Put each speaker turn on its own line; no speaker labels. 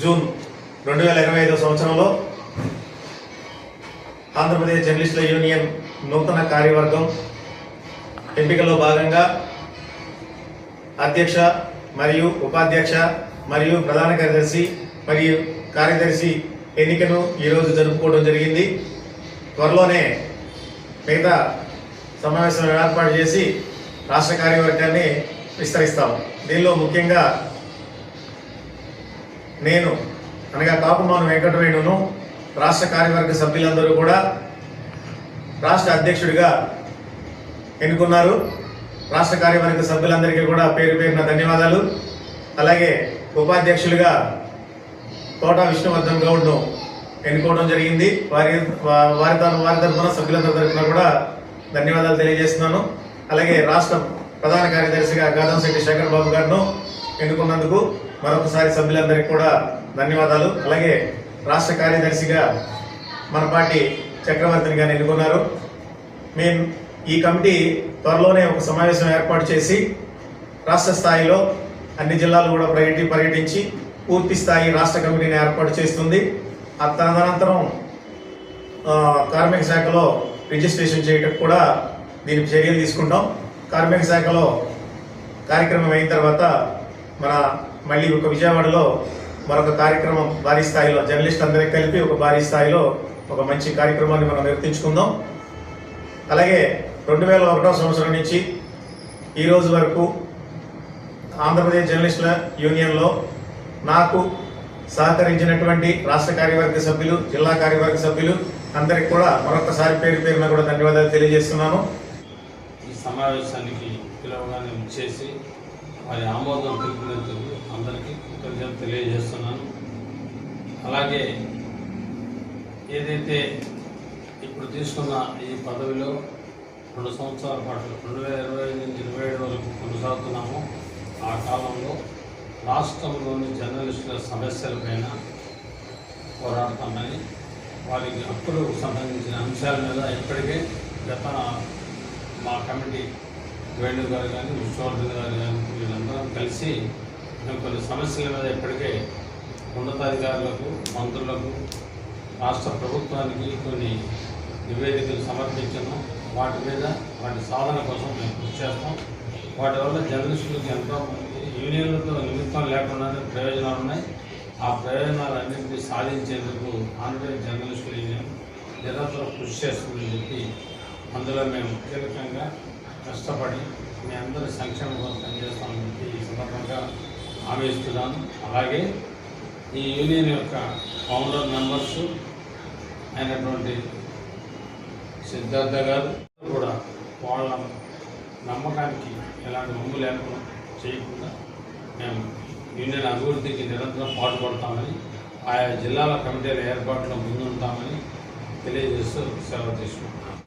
June 2025 సంవత్సరంలో ఆంధ్రప్రదేశ్ జర్నలిస్టుల union నూతన కార్యవర్గం ఎంపికలో భాగంగా అధ్యక్ష మరియు ఉపాధ్యక్ష మరియు ప్రధాన కార్యదర్శి మరియు కార్యదర్శి ఎన్నికను ఈరోజు జరుపుకోవడం జరిగింది. త్వరలోనే మిగతా సమావేశాలను ఏర్పాటు చేసి రాష్ట్ర కార్యవర్గాన్ని విస్తరిస్తాము. దీనిలో ముఖ్యంగా నేను అనగా కాపుమాను వెంకటవేణును రాష్ట్ర కార్యవర్గ సభ్యులందరూ కూడా రాష్ట్ర అధ్యక్షుడిగా ఎన్నుకున్నారు. రాష్ట్ర కార్యవర్గ సభ్యులందరికీ కూడా పేరు పేరున ధన్యవాదాలు. అలాగే ఉపాధ్యక్షులుగా తోట విష్ణువర్ధన్ గౌడ్ను ఎన్నుకోవడం జరిగింది. వారి తరఫున సభ్యులందరి తరఫున కూడా ధన్యవాదాలు తెలియజేస్తున్నాను. అలాగే రాష్ట్ర ప్రధాన కార్యదర్శిగా గాదంశెట్టి శేఖర్ బాబు గారిను ఎన్నుకున్నందుకు మరొకసారి సభ్యులందరికీ కూడా ధన్యవాదాలు. అలాగే రాష్ట్ర కార్యదర్శిగా మన పార్టీ చక్రవర్తిని గారిని ఎన్నుకున్నారు. మేము ఈ కమిటీ త్వరలోనే ఒక సమావేశం ఏర్పాటు చేసి రాష్ట్ర స్థాయిలో అన్ని జిల్లాలు కూడా పర్యటించి పూర్తి స్థాయి రాష్ట్ర కమిటీని ఏర్పాటు చేస్తుంది. తదనంతరం కార్మిక శాఖలో రిజిస్ట్రేషన్ చేయటం కూడా దీనికి చర్యలు తీసుకుంటాం. కార్మిక శాఖలో కార్యక్రమం అయిన తర్వాత మళ్ళీ ఒక విజయవాడలో మరొక కార్యక్రమం భారీ స్థాయిలో జర్నలిస్ట్ అందరికీ కలిపి ఒక భారీ స్థాయిలో ఒక మంచి కార్యక్రమాన్ని మనం నిర్వహించుకుందాం. అలాగే 2001 సంవత్సరం నుంచి ఈ రోజు వరకు ఆంధ్రప్రదేశ్ జర్నలిస్టుల యూనియన్లో నాకు సహకరించినటువంటి రాష్ట్ర కార్యవర్గ సభ్యులు, జిల్లా కార్యవర్గ సభ్యులు అందరికి కూడా మరొకసారి పేరు పేరున కూడా ధన్యవాదాలు తెలియజేస్తున్నాను.
ఈ సమావేశానికి పిలవగానే చేసి వారి ఆమోదం తెలిపినందుకు అందరికీ కృతజ్ఞతలు తెలియజేస్తున్నాను. అలాగే ఏదైతే ఇప్పుడు తీసుకున్న ఈ పదవిలో 2 సంవత్సరాల పాటు 2025 నుంచి 27 వరకు కొనసాగుతున్నాము. ఆ కాలంలో రాష్ట్రంలోని జర్నలిస్టుల సమస్యలపైన పోరాడతామని, వారికి హక్కులకు సంబంధించిన అంశాల మీద ఇప్పటికే మా కమిటీ వేణు గారు కానీ విష్ణువర్ధన్ గారు కానీ వీళ్ళందరం కలిసి మేము కొన్ని సమస్యల మీద ఇప్పటికే ఉన్నతాధికారులకు, మంత్రులకు, రాష్ట్ర ప్రభుత్వానికి కొన్ని నివేదికలు సమర్పించాము. వాటి మీద వాటి సాధన కోసం మేము కృషి చేస్తాం. వాటి వల్ల జర్నలిస్టులకు ఎంతో యూనియన్లతో నిమిత్తం లేకుండానే ప్రయోజనాలు ఉన్నాయి. ఆ ప్రయోజనాలన్నింటినీ సాధించేందుకు ఆంధ్రప్రదేశ్ జర్నలిస్టుల యూనియన్ నిరంతరం కృషి చేస్తుందని చెప్పి అందులో మేము కీలకంగా కష్టపడి మీ అందరి సంక్షేమం కోసం పనిచేస్తామని చెప్పి ఈ సందర్భంగా హామీ ఇస్తున్నాను. అలాగే ఈ యూనియన్ యొక్క ఫౌండర్ మెంబర్స్ అయినటువంటి సిద్ధార్థ గారు కూడా వాళ్ళ నమ్మకానికి ఎలాంటి ముందు లేకుండా చేయకుండా మేము యూనియన్ అభివృద్ధికి నిరంతరం పాటుపడతామని, ఆయా జిల్లాల కమిటీల ఏర్పాట్లో ముందుంటామని తెలియజేస్తూ సెలవు తీసుకుంటాం.